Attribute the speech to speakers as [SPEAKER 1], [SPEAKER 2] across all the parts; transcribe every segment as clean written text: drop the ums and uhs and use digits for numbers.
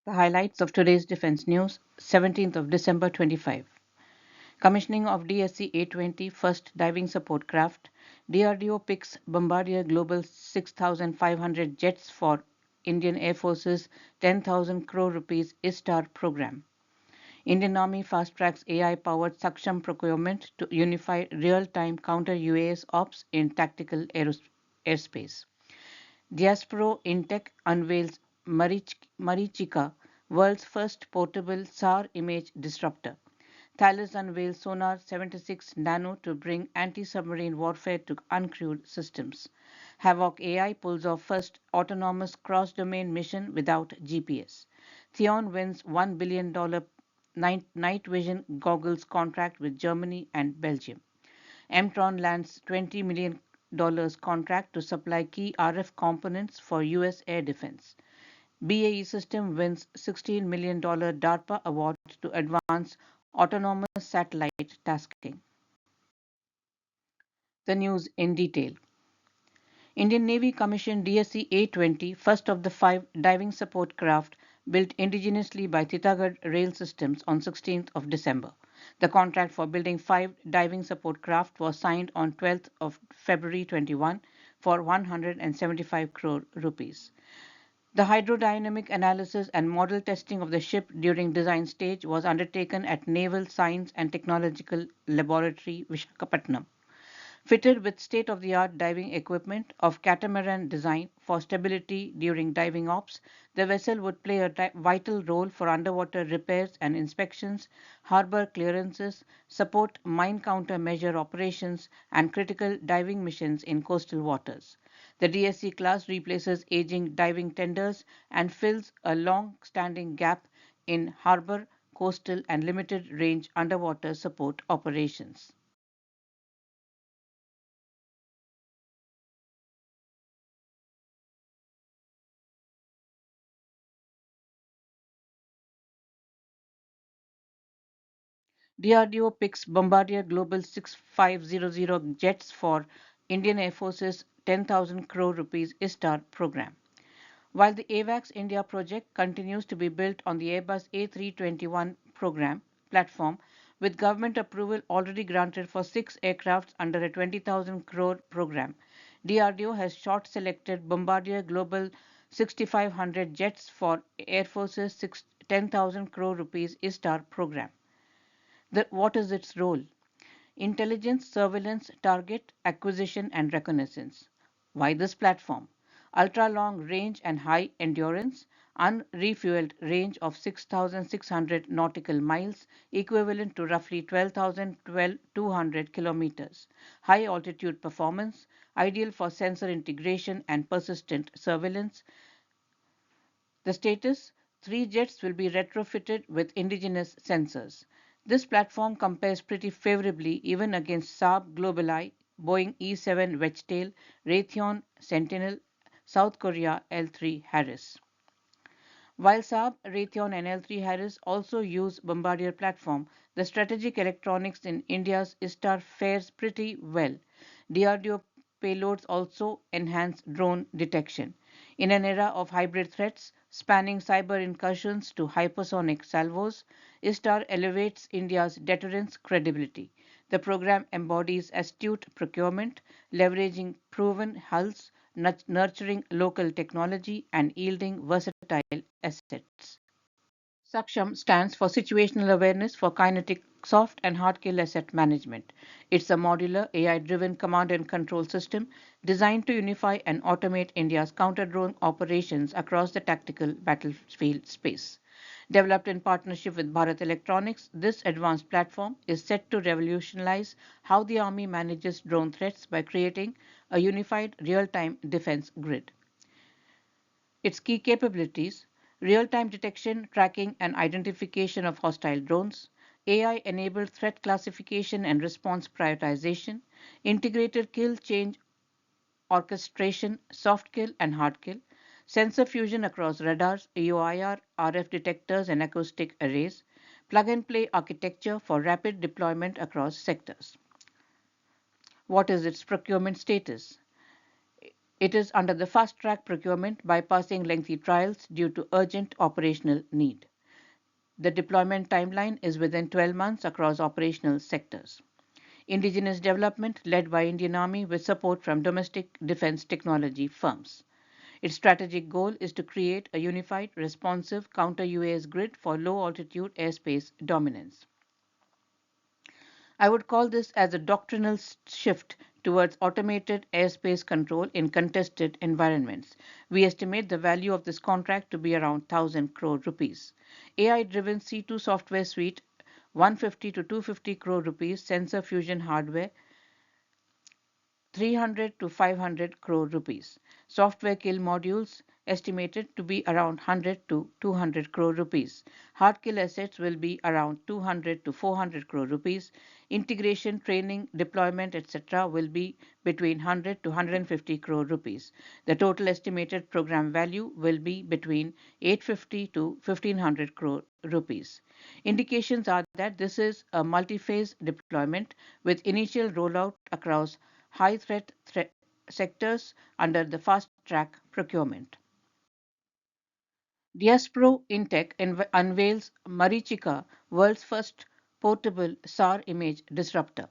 [SPEAKER 1] The highlights of today's defense news, 17th of December 25. Commissioning of DSC A-20 first diving support craft. DRDO picks Bombardier Global 6,500 jets for Indian Air Force's 10,000 crore rupees ISTAR program. Indian Army fast-tracks AI-powered SAKSHAM procurement to unify real-time counter-UAS ops in tactical airspace. Diaspro Intech unveils MARICHIKA, world's first portable SAR image disruptor. Thales unveils Sonar 76 Nano to bring anti-submarine warfare to uncrewed systems. HavocAI pulls off first autonomous cross-domain mission without GPS. Theon wins $1 billion night vision goggles contract with Germany and Belgium. M-tron lands $20 million contract to supply key RF components for U.S. air defense. BAE Systems wins $16 million DARPA award to advance autonomous satellite tasking. The news in detail. Indian Navy commissioned DSC A-20, first of the 5 diving support craft built indigenously by Titagarh Rail Systems on 16th of December. The contract for building 5 diving support craft was signed on 12th of February 21 for 175 crore rupees. The hydrodynamic analysis and model testing of the ship during design stage was undertaken at Naval Science and Technological Laboratory, Visakhapatnam. Fitted with state-of-the-art diving equipment of catamaran design for stability during diving ops, the vessel would play a vital role for underwater repairs and inspections, harbor clearances, support mine countermeasure operations, and critical diving missions in coastal waters. The DSC class replaces aging diving tenders and fills a long-standing gap in harbor, coastal, and limited-range underwater support operations. DRDO picks Bombardier Global 6500 jets for Indian Air Force's 10,000 crore rupees ISTAR program. While the AWACS India project continues to be built on the Airbus A321 program platform, with government approval already granted for 6 aircrafts under a 20,000 crore program, DRDO has short selected Bombardier Global 6500 jets for Air Force's 10,000 crore rupees ISTAR program. What is its role? Intelligence, surveillance, target, acquisition, and reconnaissance. Why this platform? Ultra long range and high endurance, unrefueled range of 6,600 nautical miles, equivalent to roughly 12,200 kilometers. High altitude performance, ideal for sensor integration and persistent surveillance. The status: 3 jets will be retrofitted with indigenous sensors. This platform compares pretty favorably even against Saab GlobalEye, Boeing E-7 Wedgetail, Raytheon Sentinel, South Korea L-3 Harris. While Saab, Raytheon and L-3 Harris also use Bombardier platform, the strategic electronics in India's ISTAR fares pretty well. DRDO payloads also enhance drone detection. In an era of hybrid threats, spanning cyber incursions to hypersonic salvos, ISTAR elevates India's deterrence credibility. The program embodies astute procurement, leveraging proven hulls, nurturing local technology, and yielding versatile assets. SAKSHAM stands for Situational Awareness for Kinetic Soft and Hard Kill Asset Management. It's a modular AI-driven command and control system designed to unify and automate India's counter-drone operations across the tactical battlefield space. Developed in partnership with Bharat Electronics, this advanced platform is set to revolutionize how the Army manages drone threats by creating a unified real-time defense grid. Its key capabilities: real-time detection, tracking, and identification of hostile drones, AI-enabled threat classification and response prioritization, integrated kill change orchestration, soft kill and hard kill, sensor fusion across radars, EOIR, RF detectors, and acoustic arrays, plug-and-play architecture for rapid deployment across sectors. What is its procurement status? It is under the fast-track procurement, bypassing lengthy trials due to urgent operational need. The deployment timeline is within 12 months across operational sectors. Indigenous development led by Indian Army with support from domestic defense technology firms. Its strategic goal is to create a unified, responsive counter-UAS grid for low-altitude airspace dominance. I would call this as a doctrinal shift towards automated airspace control in contested environments. We estimate the value of this contract to be around 1,000 crore rupees. AI-driven C2 software suite, 150 to 250 crore rupees, sensor fusion hardware, 300 to 500 crore rupees. Software kill modules estimated to be around 100 to 200 crore rupees. Hard kill assets will be around 200 to 400 crore rupees. Integration, training, deployment, etc. will be between 100 to 150 crore rupees. The total estimated program value will be between 850 to 1500 crore rupees. Indications are that this is a multi-phase deployment with initial rollout across high threat sectors under the fast track procurement. Diaspro Intech unveils MARICHIKA, world's first portable SAR image disruptor.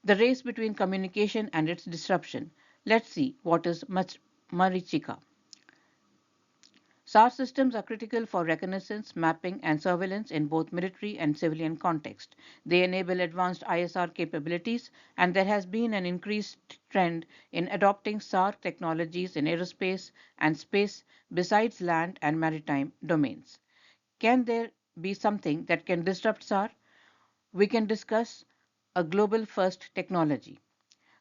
[SPEAKER 1] The race between communication and its disruption. Let's see what is MARICHIKA. SAR systems are critical for reconnaissance, mapping, and surveillance in both military and civilian context. They enable advanced ISR capabilities, and there has been an increased trend in adopting SAR technologies in aerospace and space besides land and maritime domains. Can there be something that can disrupt SAR? We can discuss a global first technology.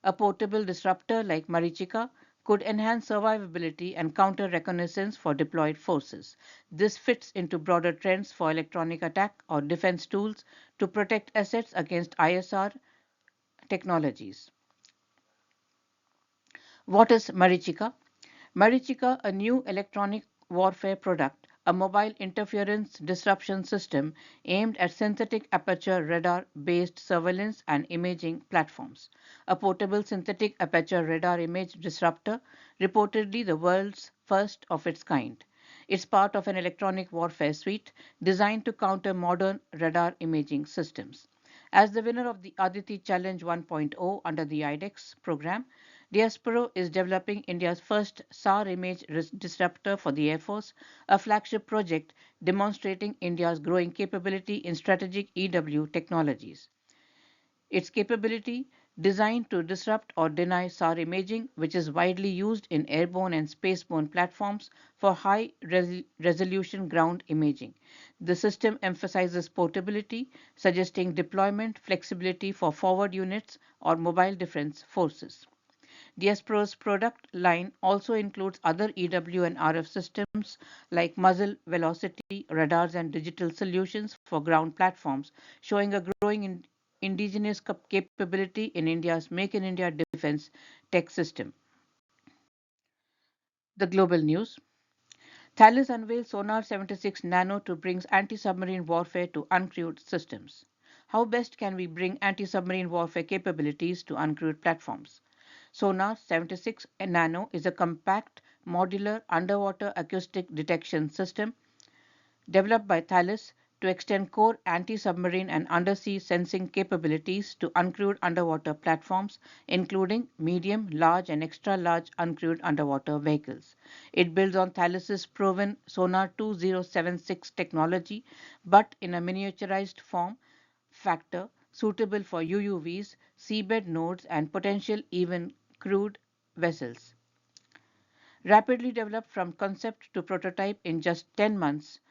[SPEAKER 1] A portable disruptor like MARICHIKA could enhance survivability and counter reconnaissance for deployed forces. This fits into broader trends for electronic attack or defense tools to protect assets against ISR technologies. What is MARICHIKA? MARICHIKA, a new electronic warfare product, a mobile interference disruption system aimed at synthetic aperture radar based surveillance and imaging platforms. A portable synthetic aperture radar image disruptor, reportedly the world's first of its kind. It's part of an electronic warfare suite designed to counter modern radar imaging systems. As the winner of the Aditi Challenge 1.0 under the IDEX program, Diaspro is developing India's first SAR image disruptor for the Air Force, a flagship project demonstrating India's growing capability in strategic EW technologies. Its capability, designed to disrupt or deny SAR imaging, which is widely used in airborne and spaceborne platforms for high resolution ground imaging. The system emphasizes portability, suggesting deployment flexibility for forward units or mobile defense forces. Diaspro's product line also includes other EW and RF systems like muzzle velocity radars and digital solutions for ground platforms, showing a growing indigenous capability in India's Make in India defense tech system. The global news. Thales unveils Sonar 76 Nano to bring anti-submarine warfare to uncrewed systems. How best can we bring anti-submarine warfare capabilities to uncrewed platforms? Sonar 76 Nano is a compact, modular underwater acoustic detection system developed by Thales to extend core anti-submarine and undersea sensing capabilities to uncrewed underwater platforms, including medium, large, and extra-large uncrewed underwater vehicles. It builds on Thales's proven Sonar 2076 technology, but in a miniaturized form factor suitable for UUVs, seabed nodes, and potential even crewed vessels. Rapidly developed from concept to prototype in just 10 months,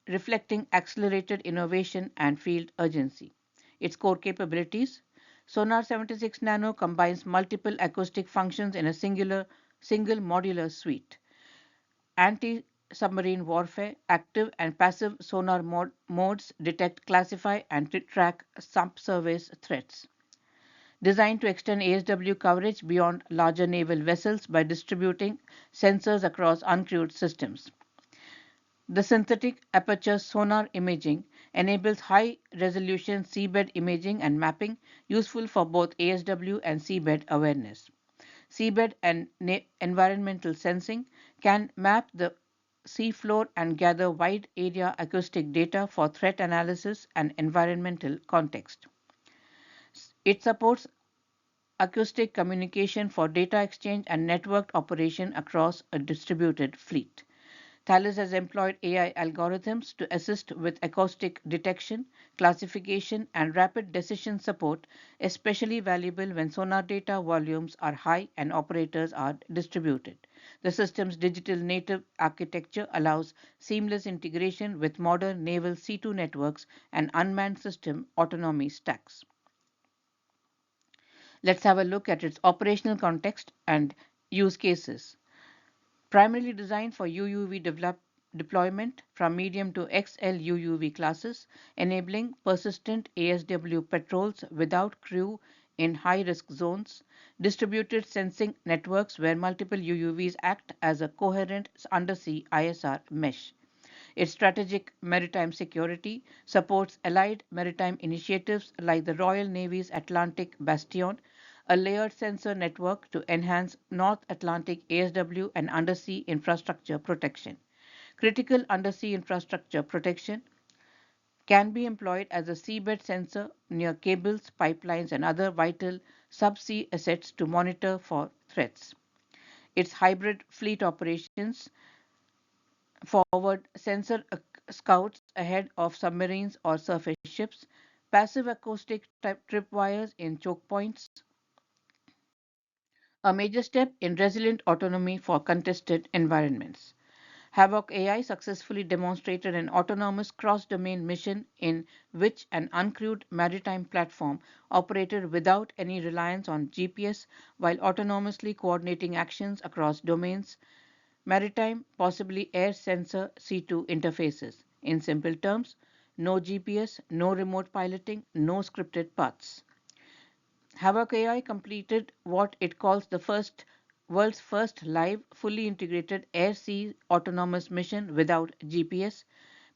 [SPEAKER 1] reflecting accelerated innovation and field urgency. Its core capabilities. Sonar 76 Nano combines multiple acoustic functions in a single modular suite. Anti-submarine warfare, active and passive sonar modes detect, classify, and track subsurface threats. Designed to extend ASW coverage beyond larger naval vessels by distributing sensors across uncrewed systems. The synthetic aperture sonar imaging enables high-resolution seabed imaging and mapping, useful for both ASW and seabed awareness. seabed and environmental sensing, can map the seafloor and gather wide area acoustic data for threat analysis and environmental context. It supports acoustic communication for data exchange and networked operation across a distributed fleet. Thales has employed AI algorithms to assist with acoustic detection, classification, and rapid decision support, especially valuable when sonar data volumes are high and operators are distributed. The system's digital native architecture allows seamless integration with modern naval C2 networks and unmanned system autonomy stacks. Let's have a look at its operational context and use cases. Primarily designed for UUV deployment from medium to XL UUV classes, enabling persistent ASW patrols without crew in high risk zones, distributed sensing networks where multiple UUVs act as a coherent undersea ISR mesh. Its strategic maritime security supports allied maritime initiatives like the Royal Navy's Atlantic Bastion, a layered sensor network to enhance North Atlantic ASW and undersea infrastructure protection. Critical undersea infrastructure protection can be employed as a seabed sensor near cables, pipelines, and other vital subsea assets to monitor for threats. Its hybrid fleet operations forward sensor scouts ahead of submarines or surface ships, passive acoustic tripwires in choke points, a major step in resilient autonomy for contested environments. HavocAI successfully demonstrated an autonomous cross-domain mission in which an uncrewed maritime platform operated without any reliance on GPS while autonomously coordinating actions across domains, maritime, possibly air sensor C2 interfaces. In simple terms, no GPS, no remote piloting, no scripted paths. HavocAI completed what it calls the world's first live, fully integrated air-sea autonomous mission without GPS,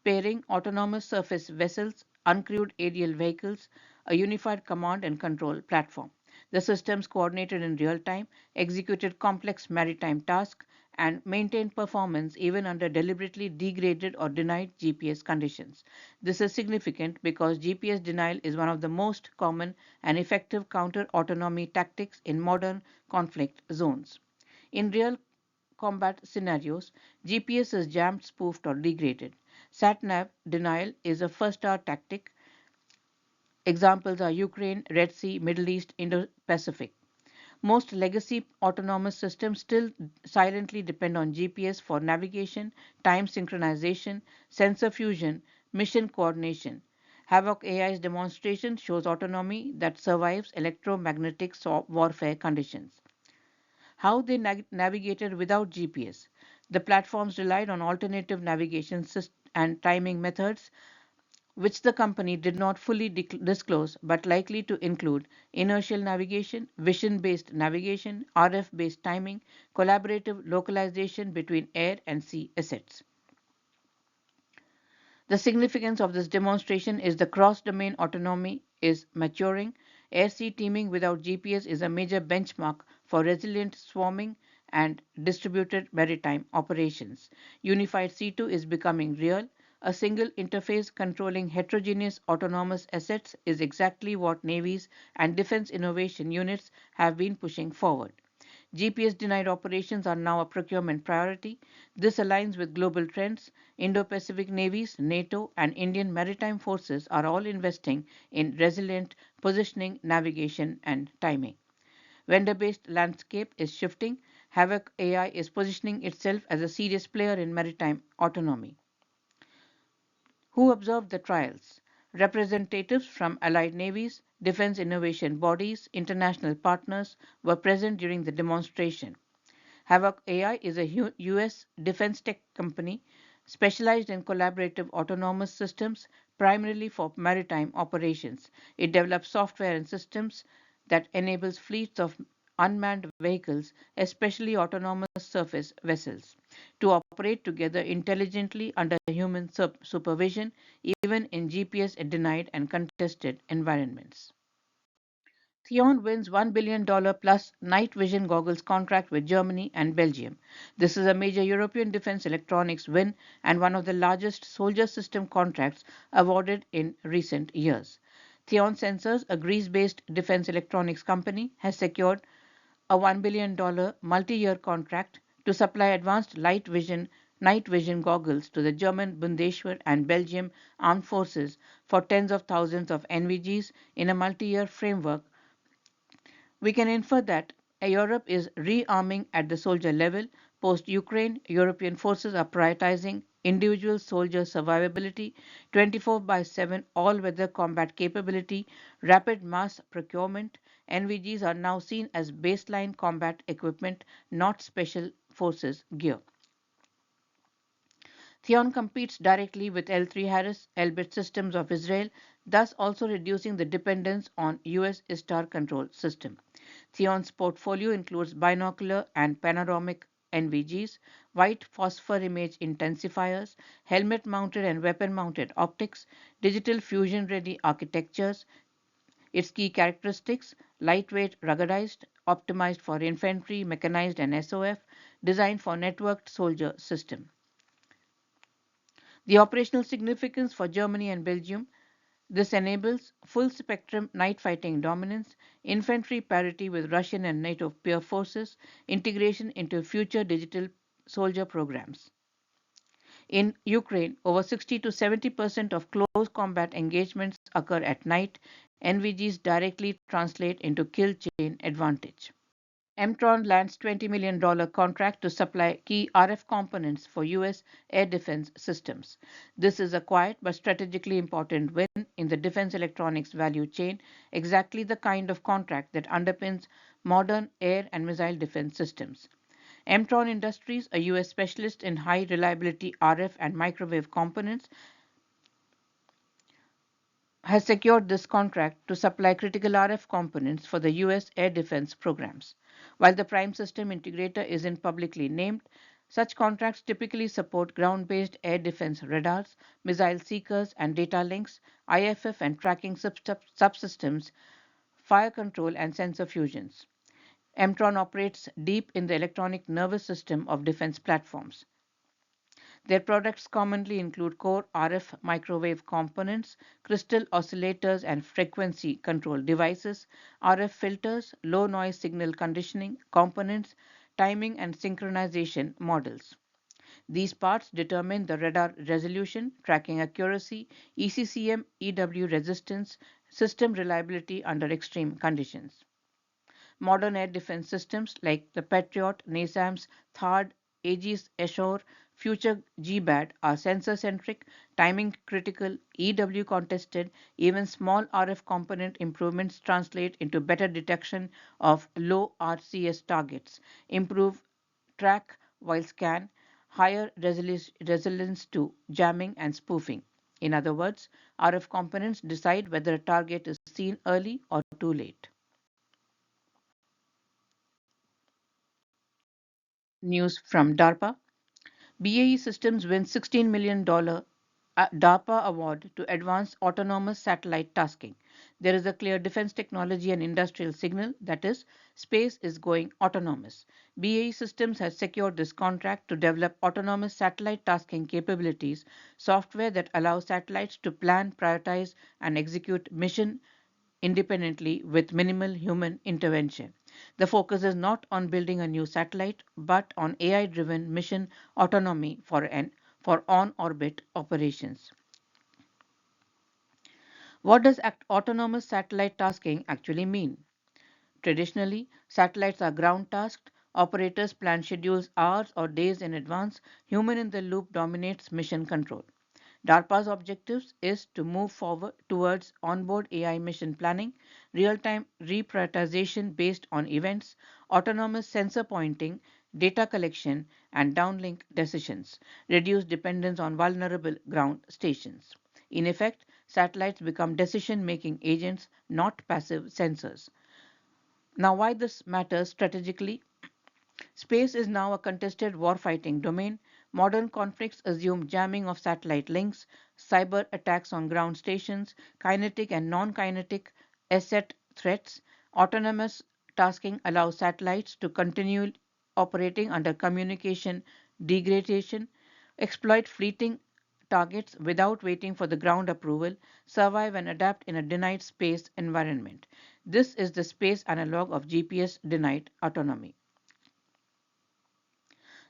[SPEAKER 1] pairing autonomous surface vessels, uncrewed aerial vehicles, a unified command and control platform. The systems coordinated in real time, executed complex maritime tasks, and maintained performance even under deliberately degraded or denied GPS conditions. This is significant because GPS denial is one of the most common and effective counter autonomy tactics in modern conflict zones. In real combat scenarios, GPS is jammed, spoofed, or degraded. SatNav denial is a first hour tactic. Examples are Ukraine, Red Sea, Middle East, Indo Pacific. Most legacy autonomous systems still silently depend on GPS for navigation, time synchronization, sensor fusion, mission coordination. Havoc AI's demonstration shows autonomy that survives electromagnetic warfare conditions. How they navigated without GPS. The platforms relied on alternative navigation and timing methods which the company did not fully disclose but likely to include inertial navigation, vision based navigation, RF based timing, collaborative localization between air and sea assets. The significance of this demonstration is the cross-domain autonomy is maturing. Air-sea teaming without GPS is a major benchmark for resilient swarming and distributed maritime operations. Unified C2 is becoming real. A single interface controlling heterogeneous autonomous assets is exactly what navies and defense innovation units have been pushing forward. GPS denied operations are now a procurement priority. This aligns with global trends. Indo Pacific navies, NATO, and Indian maritime forces are all investing in resilient positioning, navigation, and timing. Vendor based landscape is shifting. Havoc AI is positioning itself as a serious player in maritime autonomy. Who observed the trials? Representatives from allied navies, defense innovation bodies, international partners were present during the demonstration. Havoc AI is a US defense tech company specialized in collaborative autonomous systems primarily for maritime operations. It develops software and systems that enables fleets of unmanned vehicles, especially autonomous surface vessels, to operate together intelligently under human supervision, even in GPS denied and contested environments. Theon wins $1 billion plus night vision goggles contract with Germany and Belgium. This is a major European defense electronics win and one of the largest soldier system contracts awarded in recent years. Theon Sensors, a Greece-based defense electronics company, has secured a $1 billion multi-year contract to supply advanced night vision goggles to the German Bundeswehr and Belgium armed forces for tens of thousands of NVGs in a multi-year framework. We can infer that Europe is rearming at the soldier level. Post Ukraine, European forces are prioritizing individual soldier survivability, 24 by 7 all weather combat capability, rapid mass procurement. NVGs are now seen as baseline combat equipment, not special forces gear. Theon competes directly with L3 Harris Elbit Systems of Israel, thus also reducing the dependence on US ISTAR control system. Theon's portfolio includes binocular and panoramic NVGs, white phosphor image intensifiers, helmet mounted and weapon mounted optics, digital fusion ready architectures. Its key characteristics: lightweight, ruggedized, optimized for infantry, mechanized, and SOF, designed for networked soldier system. The operational significance for Germany and Belgium: this enables full spectrum night fighting dominance, infantry parity with Russian and NATO peer forces, integration into future digital soldier programs. In Ukraine, over 60 to 70% of close combat engagements occur at night. NVGs directly translate into kill chain advantage. M-tron lands $20 million contract to supply key RF components for U.S. air defense systems. This is a quiet but strategically important win in the defense electronics value chain, exactly the kind of contract that underpins modern air and missile defense systems. M-tron Industries, a U.S. specialist in high reliability RF and microwave components, has secured this contract to supply critical RF components for the U.S. air defense programs. While the prime system integrator isn't publicly named, such contracts typically support ground-based air defense radars, missile seekers and data links, IFF and tracking subsystems, fire control and sensor fusions. M-tron operates deep in the electronic nervous system of defense platforms. Their products commonly include core RF microwave components, crystal oscillators and frequency control devices, RF filters, low noise signal conditioning components, timing and synchronization modules. These parts determine the radar resolution, tracking accuracy, ECCM, EW resistance, system reliability under extreme conditions. Modern air defense systems like the Patriot, NASAMS, THAAD, Aegis Ashore, future GBAD are sensor-centric, timing critical, EW contested. Even small RF component improvements translate into better detection of low RCS targets, improve track while scan, higher resilience to jamming and spoofing. In other words, RF components decide whether a target is seen early or too late. News from DARPA. BAE Systems wins $16 million DARPA award to advance autonomous satellite tasking. There is a clear defense technology and industrial signal, that is, space is going autonomous. BAE Systems has secured this contract to develop autonomous satellite tasking capabilities, software that allows satellites to plan, prioritize, and execute mission independently with minimal human intervention. The focus is not on building a new satellite, but on AI-driven mission autonomy for on-orbit operations. What does autonomous satellite tasking actually mean? Traditionally, satellites are ground tasked. Operators plan schedules hours or days in advance. Human in the loop dominates mission control. DARPA's objectives is to move forward towards onboard AI mission planning, real-time reprioritization based on events, autonomous sensor pointing, data collection, and downlink decisions, reduce dependence on vulnerable ground stations. In effect, satellites become decision-making agents, not passive sensors. Now, why this matters strategically? Space is now a contested warfighting domain. Modern conflicts assume jamming of satellite links, cyber attacks on ground stations, kinetic and non kinetic asset threats, Autonomous tasking allows satellites to continue operating under communication degradation, exploit fleeting targets without waiting for the ground approval, survive and adapt in a denied space environment. This is the space analog of GPS denied autonomy.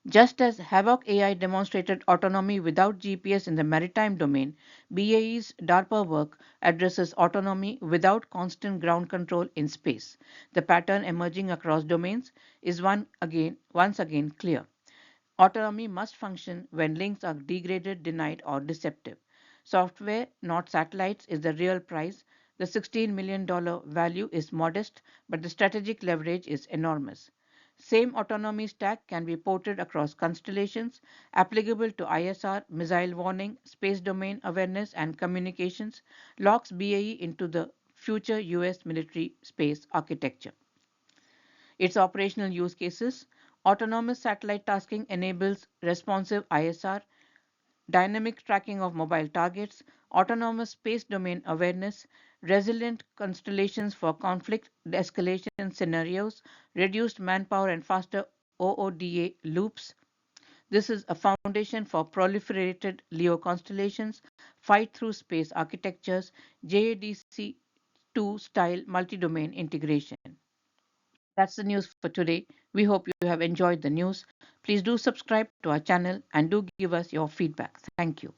[SPEAKER 1] Just as HavocAI demonstrated autonomy without GPS in the maritime domain, BAE's DARPA work addresses autonomy without constant ground control in space. The pattern emerging across domains is once again clear. Autonomy must function when links are degraded, denied, or deceptive. Software, not satellites, is the real prize. The $16 million value is modest, but the strategic leverage is enormous. Same autonomy stack can be ported across constellations, applicable to ISR, missile warning, space domain awareness, and communications, locks BAE into the future US military space architecture. Its operational use cases: autonomous satellite tasking enables responsive ISR, dynamic tracking of mobile targets, autonomous space domain awareness, resilient constellations for conflict escalation scenarios, reduced manpower and faster OODA loops. This is a foundation for proliferated LEO constellations, fight through space architectures, JADC2 style multi-domain integration. That's the news for today. We hope you have enjoyed the news. Please do subscribe to our channel and do give us your feedback. Thank you.